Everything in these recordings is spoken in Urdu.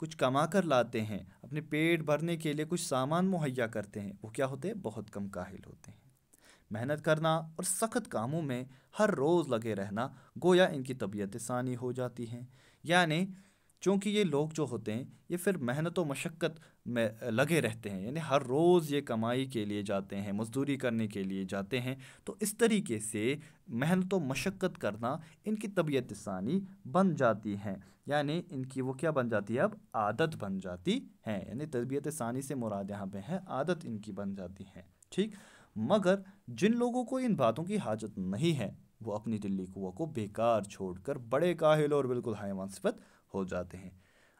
کچھ کما کر لاتے ہیں، اپنے پیٹ بھرنے کے لیے کچھ سامان مہیا کرتے ہیں، وہ کیا ہوتے ہیں؟ بہت کم کاہل ہوتے ہیں۔ محنت کرنا اور سخت کاموں میں ہر روز لگے رہنا گویا ان کی طبیعت ثانی ہو جاتی ہیں۔ یعنی چونکہ یہ لوگ جو ہوتے ہیں یہ پھر محنت و مشقت میں لگے رہتے ہیں، یعنی ہر روز یہ کمائی کے لیے جاتے ہیں، مزدوری کرنے کے لیے جاتے ہیں، تو اس طریقے سے محنت و مشقت کرنا ان کی طبیعت ثانی بن جاتی ہیں، یعنی ان کی وہ کیا بن جاتی ہے؟ اب عادت بن جاتی ہے، یعنی طبیعت ثانی سے مراد یہاں پہ ہے عادت ان کی بن جاتی ہے، ٹھیک۔ مگر جن لوگوں کو ان باتوں کی حاجت نہیں ہے وہ اپنی دلی قوہ کو بیکار چھوڑ کر بڑے کاہل اور بالکل حیوان صفت ہو جاتے ہیں۔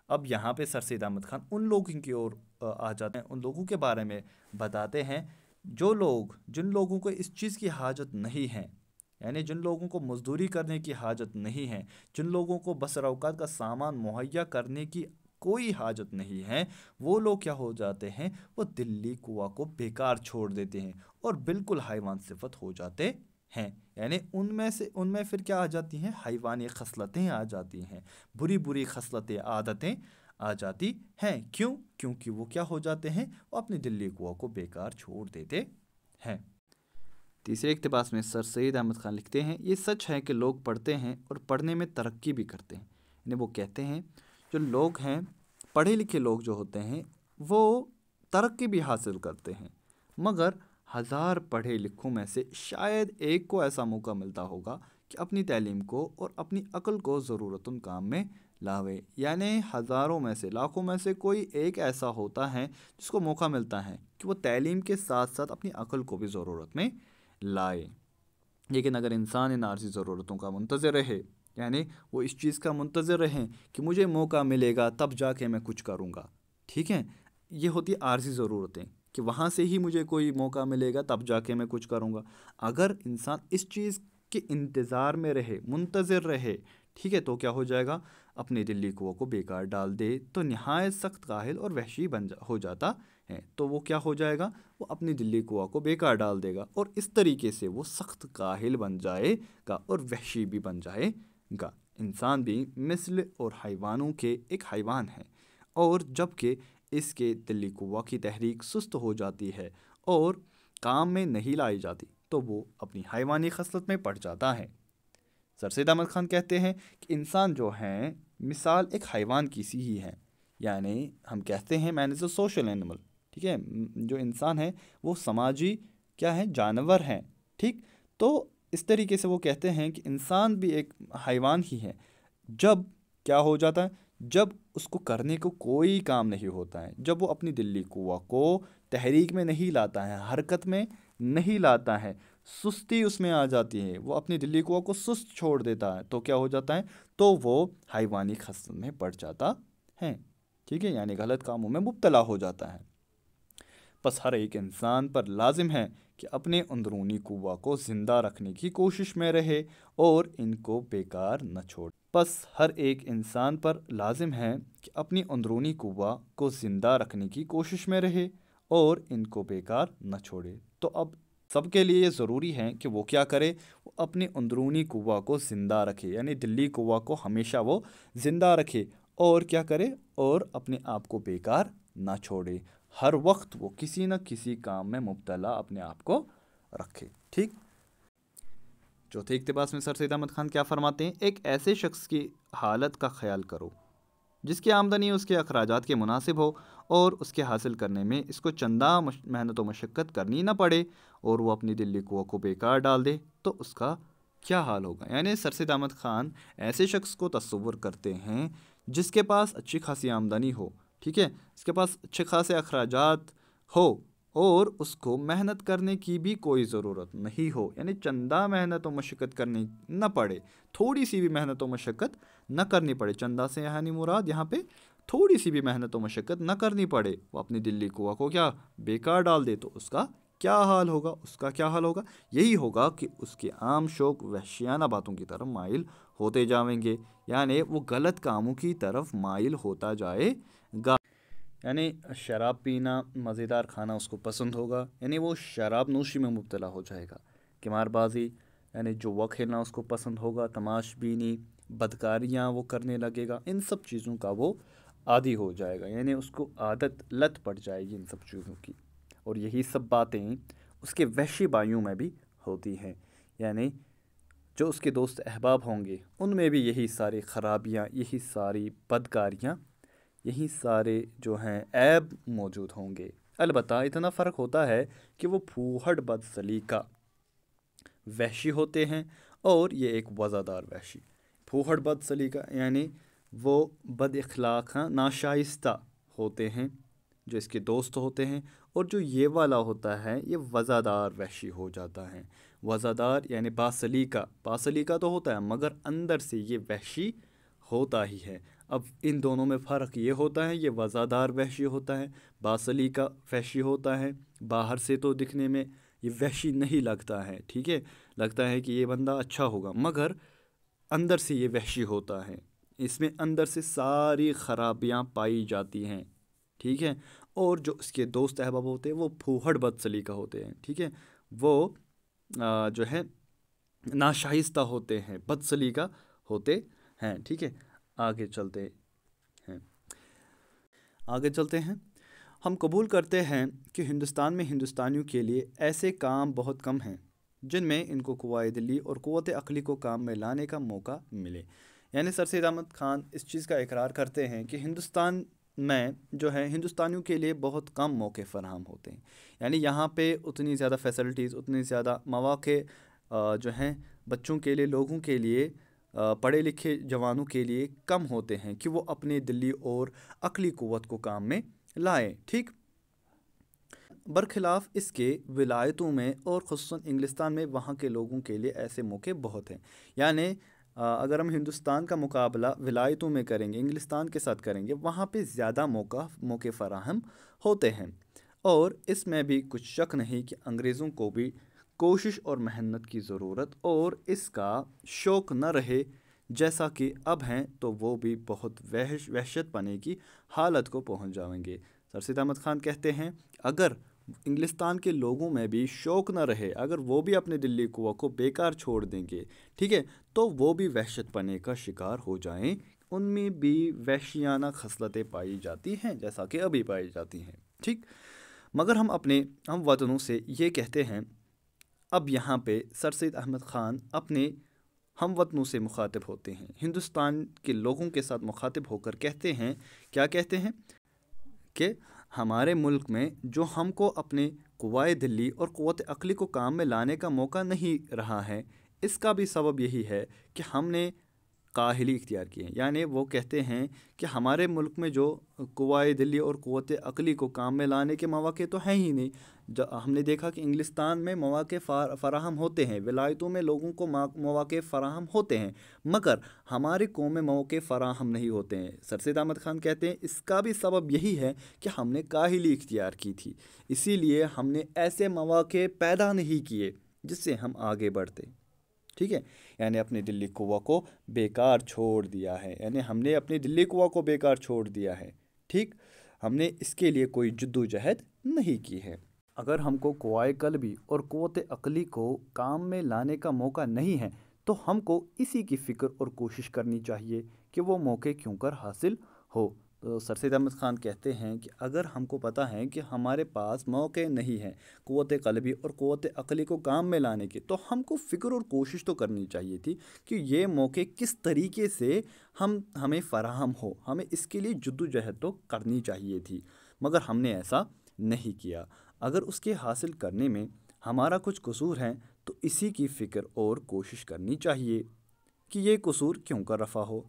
اب یہاں پہ سر سید احمد خان ان لوگوں کی اور آ جاتے ہیں، ان لوگوں کے بارے میں بتاتے ہیں جن لوگوں کو اس چیز کی حاجت نہیں ہے، یعنی جن لوگوں کو مزدوری کرنے کی حاجت نہیں ہے، جن لوگوں کو بسر اوقات کا سامان مہیا کرنے کی کوئی حاجت نہیں ہے، وہ لوگ کیا ہو جاتے ہیں؟ وہ دلی قوہ کو بیکار چھوڑ دیتے ہیں اور بالکل حیوان صفت ہو جاتے ہیں، یعنی ان میں پھر کیا آ جاتی ہیں؟ حیوانی خصلتیں آ جاتی ہیں، بری بری خصلتیں، عادتیں آ جاتی ہیں۔ کیوں؟ کیونکہ وہ کیا ہو جاتے ہیں؟ وہ اپنی دلی قوہ کو بیکار چھوڑ دیتے ہیں۔ تیسرے اقتباس میں سر سید احمد خان لکھتے ہیں، یہ سچ ہے کہ لوگ پڑھتے ہیں اور پڑھنے میں ترقی بھی کرتے ہیں، یعنی وہ کہتے ہیں جو لوگ ہیں، پڑھے لکھے لوگ جو ہوتے ہیں وہ ترقی بھی حاصل کرتے ہیں، مگر 1000 پڑھے لکھوں میں سے شاید ایک کو ایسا موقع ملتا ہوگا کہ اپنی تعلیم کو اور اپنی عقل کو ضرورت کام میں لاوے، یعنی ہزاروں میں سے، لاکھوں میں سے کوئی ایک ایسا ہوتا ہے جس کو موقع ملتا ہے کہ وہ تعلیم کے ساتھ ساتھ اپنی عقل کو بھی ضرورت میں لائے۔ لیکن اگر انسان ان عارضی ضرورتوں کا منتظر رہے، یعنی وہ اس چیز کا منتظر رہیں کہ مجھے موقع ملے گا تب جا کے میں کچھ کروں گا، ٹھیک ہے، یہ ہوتی عارضی ضرورتیں کہ وہاں سے ہی مجھے کوئی موقع ملے گا تب جا کے میں کچھ کروں گا۔ اگر انسان اس چیز کے انتظار میں رہے، منتظر رہے، ٹھیک ہے، تو کیا ہو جائے گا؟ اپنی دلی قوہ کو بیکار ڈال دے تو نہایت سخت کاہل اور وحشی ہو جاتا ہے، تو وہ کیا ہو جائے گا؟ وہ اپنی دلی قوہ کو بیکار ڈال دے گا اور اس طریقے سے وہ سخت کاہل بن جائے گا اور وحشی بھی بن جائے گا۔ انسان بھی مثل اور حیوانوں کے ایک حیوان ہے، اور جب کہ اس کے دلی قوہ کی تحریک سست ہو جاتی ہے اور کام میں نہیں لائی جاتی تو وہ اپنی حیوانی خصلت میں پڑ جاتا ہے۔ سر سید احمد خان کہتے ہیں کہ انسان جو ہیں مثال ایک حیوان کی سی ہی ہے، یعنی ہم کہتے ہیں مین از اے سوشل اینیمل، ٹھیک ہے، جو انسان ہے وہ سماجی کیا ہے؟ جانور ہیں، ٹھیک۔ تو اس طریقے سے وہ کہتے ہیں کہ انسان بھی ایک حیوان ہی ہے، جب کیا ہو جاتا ہے؟ جب اس کو کرنے کو کوئی کام نہیں ہوتا ہے، جب وہ اپنی دلی قوہ کو تحریک میں نہیں لاتا ہے، حرکت میں نہیں لاتا ہے، سستی اس میں آ جاتی ہے، وہ اپنی دلی قوہ کو سست چھوڑ دیتا ہے، تو کیا ہو جاتا ہے؟ تو وہ حیوانی خصلت میں پڑ جاتا ہے، ٹھیک ہے، یعنی غلط کاموں میں مبتلا ہو جاتا ہے۔ بس ہر ایک انسان پر لازم ہے کہ اپنے اندرونی قوہ کو زندہ رکھنے کی کوشش میں رہے اور ان کو بیکار نہ چھوڑے۔ بس ہر ایک انسان پر لازم ہے کہ اپنی اندرونی قوہ کو زندہ رکھنے کی کوشش میں رہے اور ان کو بیکار نہ چھوڑے۔ تو اب سب کے لیے یہ ضروری ہے کہ وہ کیا کرے؟ وہ اپنی اندرونی قوہ کو زندہ رکھے، یعنی دلی قوہ کو ہمیشہ وہ زندہ رکھے، اور کیا کرے؟ اور اپنے آپ کو بیکار نہ چھوڑے، ہر وقت وہ کسی نہ کسی کام میں مبتلا اپنے آپ کو رکھے، ٹھیک۔ چوتھے اقتباس میں سر سید احمد خان کیا فرماتے ہیں؟ ایک ایسے شخص کی حالت کا خیال کرو جس کی آمدنی اس کے اخراجات کے مناسب ہو اور اس کے حاصل کرنے میں اس کو چندہ محنت و مشقت کرنی نہ پڑے، اور وہ اپنی دلی قوہ کو بیکار ڈال دے تو اس کا کیا حال ہوگا؟ یعنی سر سید احمد خان ایسے شخص کو تصور کرتے ہیں جس کے پاس اچھی خاصی آمدنی ہو، ٹھیک ہے، اس کے پاس اچھے خاصے اخراجات ہو اور اس کو محنت کرنے کی بھی کوئی ضرورت نہیں ہو، یعنی چندہ محنت و مشقت کرنی نہ پڑے، تھوڑی سی بھی محنت و مشقت نہ کرنی پڑے، چندہ سے یعنی مراد یہاں پہ تھوڑی سی بھی محنت و مشقت نہ کرنی پڑے، وہ اپنی دلی قوہ کو کیا بیکار ڈال دے تو اس کا کیا حال ہوگا؟ اس کا کیا حال ہوگا؟ یہی ہوگا کہ اس کے عام شوق وحشیانہ باتوں کی طرف مائل ہوتے جائیں گے، یعنی وہ غلط کاموں کی طرف مائل ہوتا جائے گا، یعنی شراب پینا، مزیدار کھانا اس کو پسند ہوگا، یعنی وہ شراب نوشی میں مبتلا ہو جائے گا، قمار بازی یعنی جوا کھیلنا اس کو پسند ہوگا، تماش بینی، بدکاریاں وہ کرنے لگے گا، ان سب چیزوں کا وہ عادی ہو جائے گا، یعنی اس کو عادت لت پڑ جائے گی ان سب چیزوں کی، اور یہی سب باتیں اس کے وحشی بھائیوں میں بھی ہوتی ہیں، یعنی جو اس کے دوست احباب ہوں گے ان میں بھی یہی ساری خرابیاں، یہی ساری بدکاریاں، یہی سارے جو ہیں عیب موجود ہوں گے۔ البتہ اتنا فرق ہوتا ہے کہ وہ پھوہڑ بد سلیقہ وحشی ہوتے ہیں اور یہ ایک وزادار وحشی۔ پھوہڑ بد سلیقہ یعنی وہ بد اخلاق ناشائستہ ہوتے ہیں جو اس کے دوست ہوتے ہیں، اور جو یہ والا ہوتا ہے یہ وزادار وحشی ہو جاتا ہے۔ وزادار یعنی باسلیقہ، باسلیقہ تو ہوتا ہے مگر اندر سے یہ وحشی ہوتا ہی ہے۔ اب ان دونوں میں فرق یہ ہوتا ہے، یہ وزادار وحشی ہوتا ہے، باسلیقہ وحشی ہوتا ہے۔ باہر سے تو دکھنے میں یہ وحشی نہیں لگتا ہے، ٹھیک ہے، لگتا ہے کہ یہ بندہ اچھا ہوگا، مگر اندر سے یہ وحشی ہوتا ہے، اس میں اندر سے ساری خرابیاں پائی جاتی ہیں، ٹھیک ہے۔ اور جو اس کے دوست احباب ہوتے ہیں وہ پھوہڑ بد سلیقہ ہوتے ہیں، ٹھیک ہے، وہ جو ہے ناشائستہ ہوتے ہیں، بد سلیقہ ہوتے ہیں، ٹھیک ہے۔ آگے چلتے ہیں۔ ہم قبول کرتے ہیں کہ ہندوستان میں ہندوستانیوں کے لیے ایسے کام بہت کم ہیں جن میں ان کو قوائے دلی اور قوت عقلی کو کام میں لانے کا موقع ملے، یعنی سر سید احمد خان اس چیز کا اقرار کرتے ہیں کہ ہندوستان میں جو ہے ہندوستانیوں کے لیے بہت کم موقع فراہم ہوتے ہیں، یعنی یہاں پہ اتنی زیادہ فیسلٹیز، اتنی زیادہ مواقع جو ہیں بچوں کے لیے، لوگوں کے لیے، پڑھے لکھے جوانوں کے لیے کم ہوتے ہیں کہ وہ اپنے دلی اور عقلی قوت کو کام میں لائیں، ٹھیک۔ برخلاف اس کے ولایتوں میں اور خصوصاً انگلستان میں وہاں کے لوگوں کے لیے ایسے موقع بہت ہیں، یعنی اگر ہم ہندوستان کا مقابلہ ولایتوں میں کریں گے، انگلستان کے ساتھ کریں گے، وہاں پہ زیادہ موقع فراہم ہوتے ہیں، اور اس میں بھی کچھ شک نہیں کہ انگریزوں کو بھی کوشش اور محنت کی ضرورت اور اس کا شوق نہ رہے جیسا کہ اب ہیں تو وہ بھی بہت وحشت پنے کی حالت کو پہنچ جائیں گے۔ سر سید احمد خان کہتے ہیں اگر انگلستان کے لوگوں میں بھی شوق نہ رہے، اگر وہ بھی اپنے دلی قوت کو بیکار چھوڑ دیں گے، ٹھیک ہے، تو وہ بھی وحشت پنے کا شکار ہو جائیں، ان میں بھی وحشیانہ خصلتیں پائی جاتی ہیں جیسا کہ ابھی پائی جاتی ہیں، ٹھیک۔ مگر ہم اپنے ہم وطنوں سے یہ کہتے ہیں، اب یہاں پہ سر سید احمد خان اپنے ہم وطنوں سے مخاطب ہوتے ہیں، ہندوستان کے لوگوں کے ساتھ مخاطب ہو کر کہتے ہیں، کیا کہتے ہیں کہ ہمارے ملک میں جو ہم کو اپنے قوائے دلی اور قوت عقلی کو کام میں لانے کا موقع نہیں رہا ہے، اس کا بھی سبب یہی ہے کہ ہم نے کاہلی اختیار کی ہے، یعنی وہ کہتے ہیں کہ ہمارے ملک میں جو قوائے دلی اور قوت عقلی کو کام میں لانے کے مواقع تو ہیں ہی نہیں۔ ہم نے دیکھا کہ انگلستان میں مواقع فراہم ہوتے ہیں، ولایتوں میں لوگوں کو مواقع فراہم ہوتے ہیں، مگر ہماری قوم میں مواقع فراہم نہیں ہوتے ہیں۔ سر سید احمد خان کہتے ہیں اس کا بھی سبب یہی ہے کہ ہم نے کاہلی اختیار کی تھی، اسی لیے ہم نے ایسے مواقع پیدا نہیں کیے جس سے ہم آگے بڑھتے، ٹھیک ہے، یعنی اپنی دلی قوہ کو بیکار چھوڑ دیا ہے، یعنی ہم نے اپنی دلی قوہ کو بیکار چھوڑ دیا ہے، ٹھیک، ہم نے اس کے لیے کوئی جدوجہد نہیں کی ہے۔ اگر ہم کو قوائے قلبی اور قوت عقلی کو کام میں لانے کا موقع نہیں ہے تو ہم کو اسی کی فکر اور کوشش کرنی چاہیے کہ وہ موقع کیوں کر حاصل ہو۔ تو سر سید احمد خان کہتے ہیں کہ اگر ہم کو پتہ ہے کہ ہمارے پاس موقع نہیں ہے قوت قلبی اور قوت عقلی کو کام میں لانے کے، تو ہم کو فکر اور کوشش تو کرنی چاہیے تھی کہ یہ موقع کس طریقے سے ہمیں فراہم ہو، ہمیں اس کے لیے جدوجہد تو کرنی چاہیے تھی، مگر ہم نے ایسا نہیں کیا۔ اگر اس کے حاصل کرنے میں ہمارا کچھ قصور ہے تو اسی کی فکر اور کوشش کرنی چاہیے کہ یہ قصور کیوں کر رفع ہو،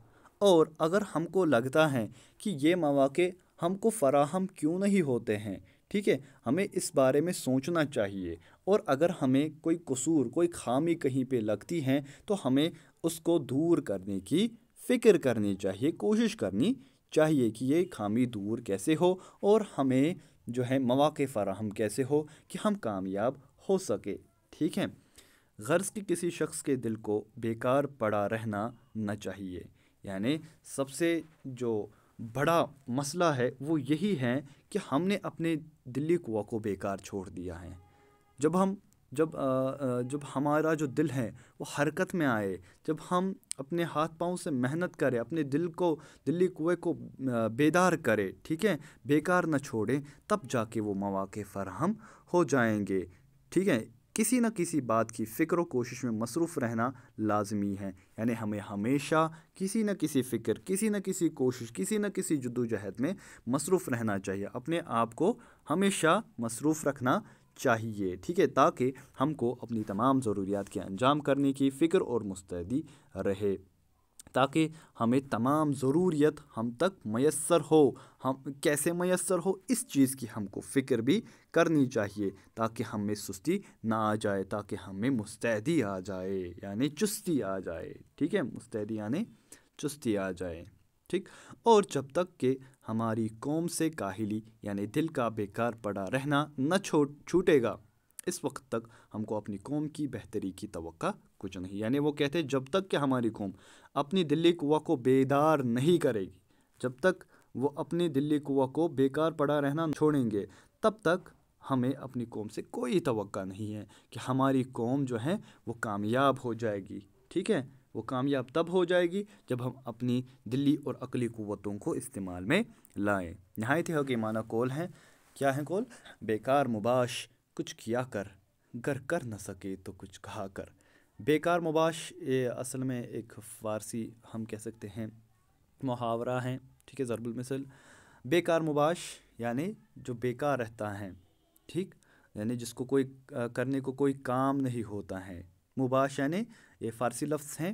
اور اگر ہم کو لگتا ہے کہ یہ مواقع ہم کو فراہم کیوں نہیں ہوتے ہیں، ٹھیک ہے، ہمیں اس بارے میں سوچنا چاہیے، اور اگر ہمیں کوئی قصور، کوئی خامی کہیں پہ لگتی ہے تو ہمیں اس کو دور کرنے کی فکر کرنی چاہیے، کوشش کرنی چاہیے کہ یہ خامی دور کیسے ہو اور ہمیں جو ہے مواقع فراہم کیسے ہو کہ ہم کامیاب ہو سکے، ٹھیک ہے۔ غرض کہ کسی شخص کے دل کو بیکار پڑا رہنا نہ چاہیے، یعنی سب سے جو بڑا مسئلہ ہے وہ یہی ہے کہ ہم نے اپنے دلی قوہ کو بیکار چھوڑ دیا ہے۔ جب ہمارا جو دل ہے وہ حرکت میں آئے، جب ہم اپنے ہاتھ پاؤں سے محنت کرے، اپنے دلی قوے کو بیدار کرے، ٹھیک ہے، بیکار نہ چھوڑے، تب جا کے وہ مواقع فراہم ہو جائیں گے، ٹھیک ہے۔ کسی نہ کسی بات کی فکر و کوشش میں مصروف رہنا لازمی ہے، یعنی ہمیں ہمیشہ کسی نہ کسی فکر، کسی نہ کسی کوشش، کسی نہ کسی جدوجہد میں مصروف رہنا چاہیے، اپنے آپ کو ہمیشہ مصروف رکھنا چاہیے، ٹھیک ہے، تاکہ ہم کو اپنی تمام ضروریات کے انجام کرنے کی فکر اور مستعدی رہے، تاکہ ہمیں تمام ضروریت ہم تک میسر ہو۔ ہم کیسے میسر ہو، اس چیز کی ہم کو فکر بھی کرنی چاہیے، تاکہ ہم میں سستی نہ آ جائے، تاکہ ہم میں مستعدی آ جائے، یعنی چستی آ جائے، ٹھیک ہے، مستعدی یعنی چستی آ جائے، ٹھیک۔ اور جب تک کہ ہماری قوم سے کاہلی یعنی دل کا بیکار پڑا رہنا نہ چھوٹے گا، اس وقت تک ہم کو اپنی قوم کی بہتری کی توقع کچھ نہیں، یعنی وہ کہتے ہیں جب تک کہ ہماری قوم اپنی دلی قوہ کو بیدار نہیں کرے گی، جب تک وہ اپنی دلی قوہ کو بیکار پڑا رہنا چھوڑیں گے، تب تک ہمیں اپنی قوم سے کوئی توقع نہیں ہے کہ ہماری قوم جو ہے وہ کامیاب ہو جائے گی، ٹھیک ہے۔ وہ کامیاب تب ہو جائے گی جب ہم اپنی دلی اور عقلی قوتوں کو استعمال میں لائیں۔ نہایت ہی حکیمانہ قول ہیں، کیا ہیں قول؟ بیکار مباش کچھ کیا کر، گر کر نہ سکے تو کچھ کہا کر۔ بیکار مباش یہ اصل میں ایک فارسی ہم کہہ سکتے ہیں محاورہ ہیں، ٹھیک ہے، ضرب المثل۔ بیکار مباش یعنی جو بیکار رہتا ہے، ٹھیک، یعنی جس کو کوئی کرنے کو کوئی کام نہیں ہوتا ہے۔ مباش یعنی یہ فارسی لفظ ہیں،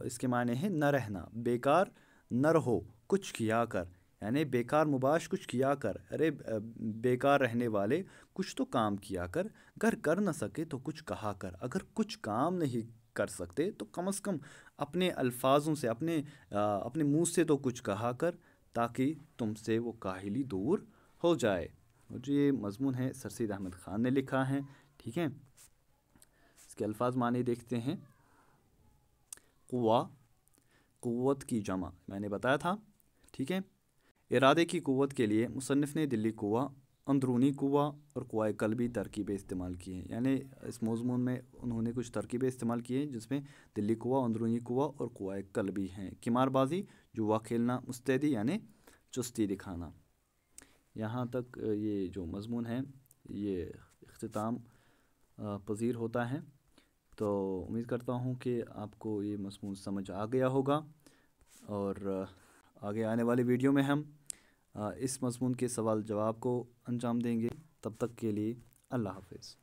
اس کے معنی ہیں نہ رہنا، بیکار نہ رہو، کچھ کیا کر، یعنی بیکار مباش کچھ کیا کر، ارے بیکار رہنے والے کچھ تو کام کیا کر، گر کر نہ سکے تو کچھ کہا کر، اگر کچھ کام نہیں کر سکتے تو کم از کم اپنے الفاظوں سے، اپنے منہ سے تو کچھ کہا کر، تاکہ تم سے وہ کاہلی دور ہو جائے۔ اور جو یہ مضمون ہے سر سید احمد خان نے لکھا ہے، ٹھیک ہے، اس کے الفاظ معنی دیکھتے ہیں۔ قوہ، قوت کی جمع میں نے بتایا تھا، ٹھیک ہے۔ ارادے کی قوت کے لیے مصنف نے دلی قوہ، اندرونی قوہ اور قوہ قلبی ترکیبیں استعمال کی ہیں، یعنی اس مضمون میں انہوں نے کچھ ترکیبیں استعمال کی ہیں جس میں دلی قوہ، اندرونی قوہ اور قوہ قلبی ہیں۔ قمار بازی، جوا کھیلنا، مستعدی یعنی چستی دکھانا۔ یہاں تک یہ جو مضمون ہے یہ اختتام پذیر ہوتا ہے، تو امید کرتا ہوں کہ آپ کو یہ مضمون سمجھ آ گیا ہوگا، اور آگے آنے والی ویڈیو میں ہم اس مضمون کے سوال جواب کو انجام دیں گے۔ تب تک کے لیے اللہ حافظ۔